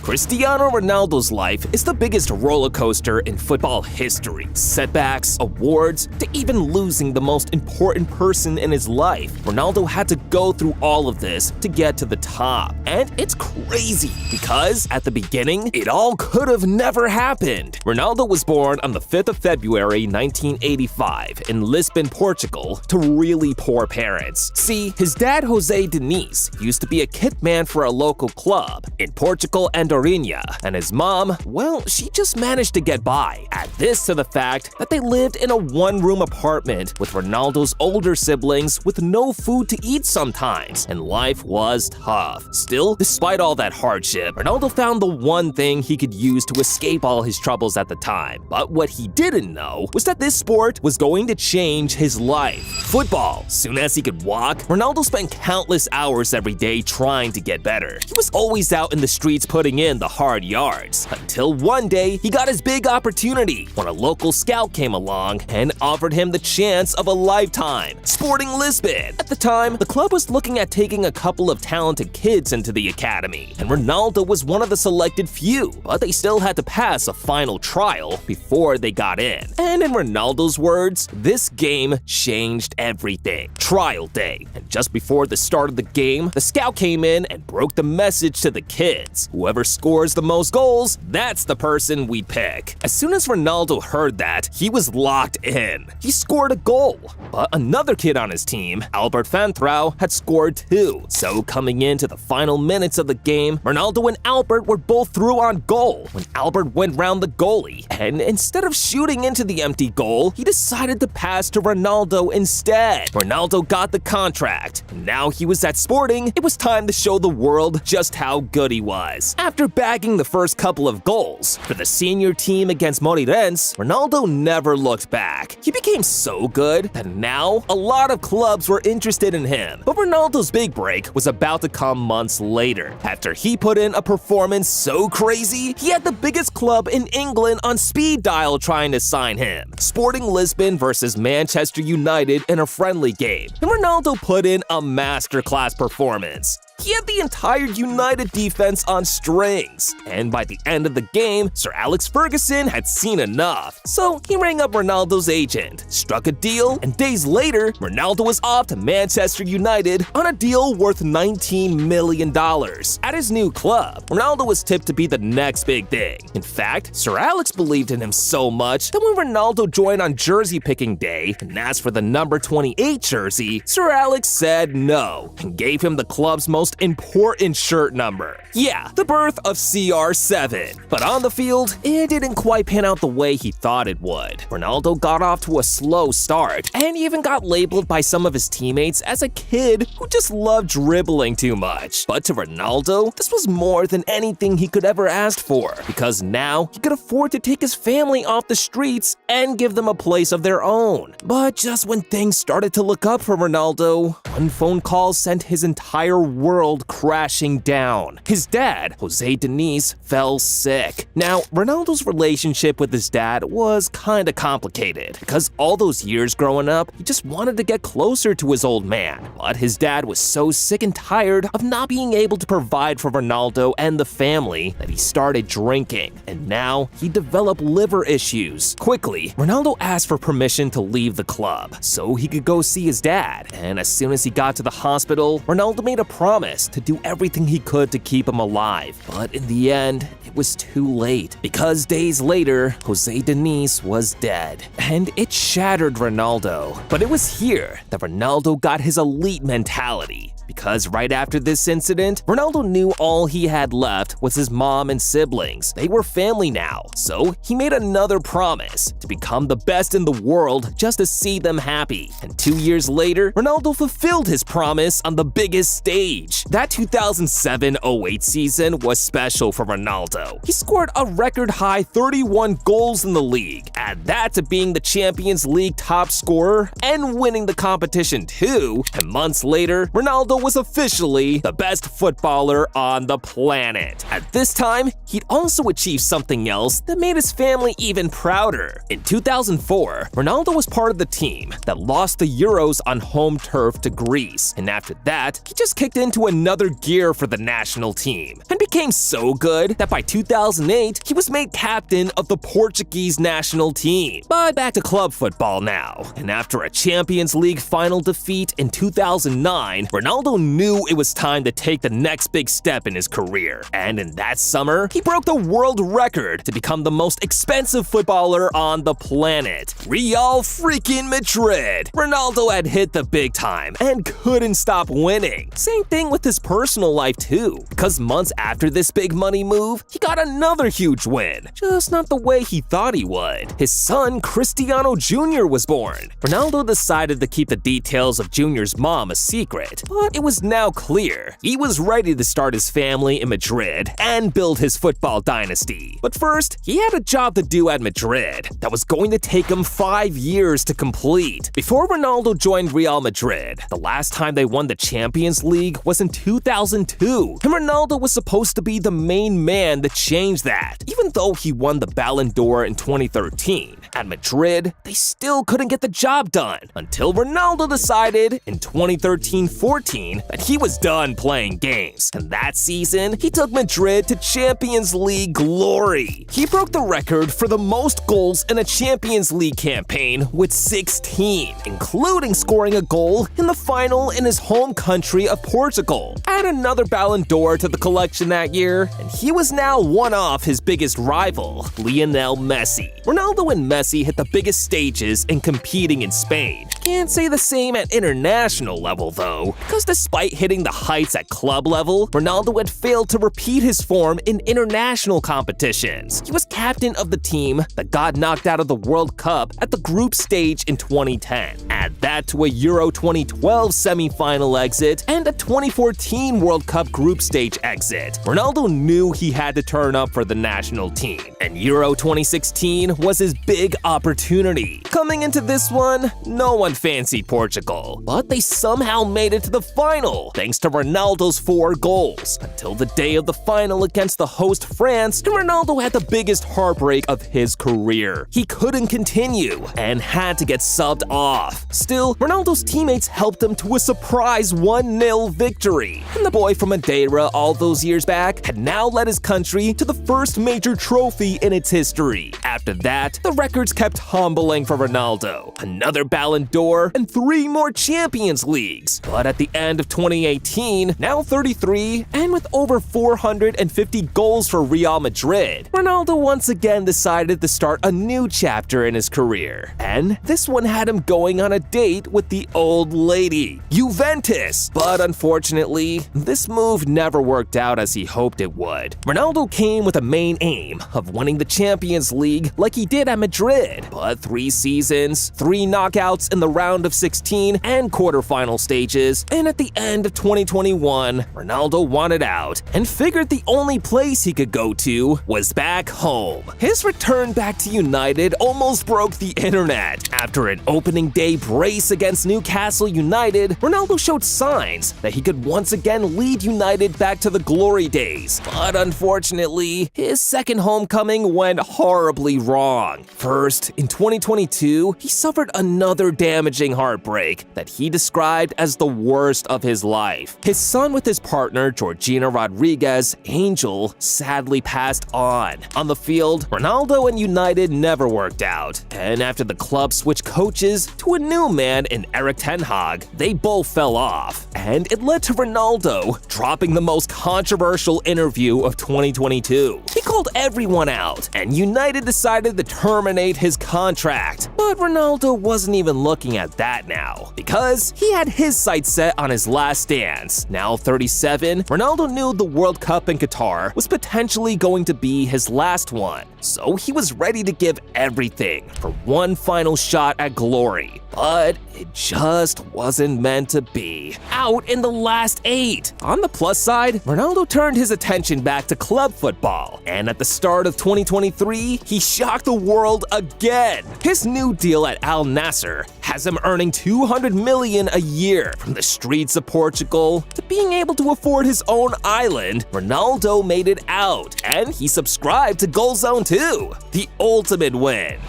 Cristiano Ronaldo's life is the biggest roller coaster in football history. Setbacks, awards, to even losing the most important person in his life. Ronaldo had to go through all of this to get to the top. And it's crazy because at the beginning, it all could have never happened. Ronaldo was born on the 5th of February 1985 in Lisbon, Portugal, to really poor parents. See, his dad Jose Diniz used to be a kit man for a local club in Portugal and and his mom, well, she just managed to get by. Add this to the fact that they lived in a one-room apartment with Ronaldo's older siblings with no food to eat sometimes, and life was tough. Still, despite all that hardship, Ronaldo found the one thing he could use to escape all his troubles at the time. But what he didn't know was that this sport was going to change his life. Football. Soon as he could walk, Ronaldo spent countless hours every day trying to get better. He was always out in the streets putting in the hard yards, until one day he got his big opportunity when a local scout came along and offered him the chance of a lifetime. Sporting Lisbon. At the time, the club was looking at taking a couple of talented kids into the academy, and Ronaldo was one of the selected few, but they still had to pass a final trial before they got in. And in Ronaldo's words, this game changed everything. Trial day. And just before the start of the game, the scout came in and broke the message to the kids. Whoever scores the most goals, that's the person we pick. As soon as Ronaldo heard that, he was locked in. He scored a goal, but another kid on his team, Albert Fantrao, had scored 2. So coming into the final minutes of the game, Ronaldo and Albert were both through on goal when Albert went round the goalie, and instead of shooting into the empty goal, he decided to pass to Ronaldo instead. Ronaldo got the contract, and now he was at Sporting. It was time to show the world just how good he was. After bagging the first couple of goals for the senior team against Moreirense, Ronaldo never looked back. He became so good that now a lot of clubs were interested in him. But Ronaldo's big break was about to come months later. After he put in a performance so crazy, he had the biggest club in England on speed dial trying to sign him. Sporting Lisbon versus Manchester United in a friendly game, and Ronaldo put in a masterclass performance. He had the entire United defense on strings, and by the end of the game, Sir Alex Ferguson had seen enough. So he rang up Ronaldo's agent, struck a deal, and days later, Ronaldo was off to Manchester United on a deal worth $19 million. At his new club, Ronaldo was tipped to be the next big thing. In fact, Sir Alex believed in him so much that when Ronaldo joined on jersey picking day and asked for the number 28 jersey, Sir Alex said no and gave him the club's most important shirt number. Yeah, the birth of CR7. But on the field, it didn't quite pan out the way he thought it would. Ronaldo got off to a slow start and even got labeled by some of his teammates as a kid who just loved dribbling too much. But to Ronaldo, this was more than anything he could ever ask for, because now he could afford to take his family off the streets and give them a place of their own. But just when things started to look up for Ronaldo, one phone call sent his entire world crashing down. His dad, Jose Diniz, fell sick. Now, Ronaldo's relationship with his dad was kinda complicated, because all those years growing up, he just wanted to get closer to his old man. But his dad was so sick and tired of not being able to provide for Ronaldo and the family that he started drinking, and now he developed liver issues. Quickly, Ronaldo asked for permission to leave the club so he could go see his dad, and as soon as he got to the hospital, Ronaldo made a promise to do everything he could to keep him alive. But in the end, it was too late, because days later, Jose Diniz was dead. And it shattered Ronaldo. But it was here that Ronaldo got his elite mentality. Because right after this incident, Ronaldo knew all he had left was his mom and siblings. They were family now. So he made another promise to become the best in the world just to see them happy. And 2 years later, Ronaldo fulfilled his promise on the biggest stage. That 2007-08 season was special for Ronaldo. He scored a record-high 31 goals in the league, Add that to being the Champions League top scorer and winning the competition too, and months later, Ronaldo was officially the best footballer on the planet. At this time, he'd also achieved something else that made his family even prouder. In 2004, Ronaldo was part of the team that lost the Euros on home turf to Greece, and after that, he just kicked into another gear for the national team and became so good that by 2008, he was made captain of the Portuguese national team. But back to club football now, and after a Champions League final defeat in 2009, Ronaldo knew it was time to take the next big step in his career, and in that summer, he broke the world record to become the most expensive footballer on the planet. Real freaking Madrid! Ronaldo had hit the big time and couldn't stop winning. Same thing with his personal life too, because months after this big money move, he got another huge win, just not the way he thought he would. His son, Cristiano Jr. was born. Ronaldo decided to keep the details of Jr.'s mom a secret, but it was now clear he was ready to start his family in Madrid and build his football dynasty. But first, he had a job to do at Madrid that was going to take him 5 years to complete. Before Ronaldo joined Real Madrid, the last time they won the Champions League was in 2002, and Ronaldo was supposed to be the main man to change that. Even though he won the Ballon d'Or in 2013, at Madrid, they still couldn't get the job done until Ronaldo decided in 2013-14 that he was done playing games. And that season, he took Madrid to Champions League glory. He broke the record for the most goals in a Champions League campaign with 16, including scoring a goal in the final in his home country of Portugal. Add another Ballon d'Or to the collection that year, and he was now one off his biggest rival, Lionel Messi. Ronaldo and Messi hit the biggest stages in competing in Spain. Can't say the same at international level though, because despite hitting the heights at club level, Ronaldo had failed to repeat his form in international competitions. He was captain of the team that got knocked out of the World Cup at the group stage in 2010. Add that to a Euro 2012 semi-final exit and a 2014 World Cup group stage exit. Ronaldo knew he had to turn up for the national team, and Euro 2016 was his big opportunity. Coming into this one, no one fancied Portugal, but they somehow made it to the final thanks to Ronaldo's 4 goals, until the day of the final against the host France, and Ronaldo had the biggest heartbreak of his career. He couldn't continue and had to get subbed off. Still, Ronaldo's teammates helped him to a surprise 1-0 victory, and the boy from Madeira all those years back had now led his country to the first major trophy in its history. After that, the records kept humbling for Ronaldo. Another Ballon d'Or and 3 more Champions Leagues. But at the end of 2018, now 33, and with over 450 goals for Real Madrid, Ronaldo once again decided to start a new chapter in his career. And this one had him going on a date with the old lady, Juventus. But unfortunately, this move never worked out as he hoped it would. Ronaldo came with a main aim of winning the Champions League like he did at Madrid. But 3 seasons, 3 knockouts in the round of 16 and quarterfinal stages, and at the end of 2021, Ronaldo wanted out and figured the only place he could go to was back home. His return back to United almost broke the internet. After an opening day brace against Newcastle United, Ronaldo showed signs that he could once again lead United back to the glory days. But unfortunately, his second homecoming went horribly wrong. First, in 2022, he suffered another damaging heartbreak that he described as the worst of his life. His son with his partner, Georgina Rodriguez, Angel, sadly passed on. On the field, Ronaldo and United never worked out, and after the club switched coaches to a new man in Erik ten Hag, they both fell off, and it led to Ronaldo dropping the most controversial interview of 2022. He called everyone out, and United decided to terminate his contract. But Ronaldo wasn't even looking at that now, because he had his sights set on his last dance. Now 37, Ronaldo knew the World Cup in Qatar was potentially going to be his last one, so he was ready to give everything for one final shot at glory. But it just wasn't meant to be. 3, out in the last 8. On the plus side, Ronaldo turned his attention back to club football, and at the start of 2023, he shocked the world again. His new deal at Al Nassr has him earning $200 million a year. From the streets of Portugal to being able to afford his own island, Ronaldo made it out, and he subscribed to Goal Zone 2, the ultimate win.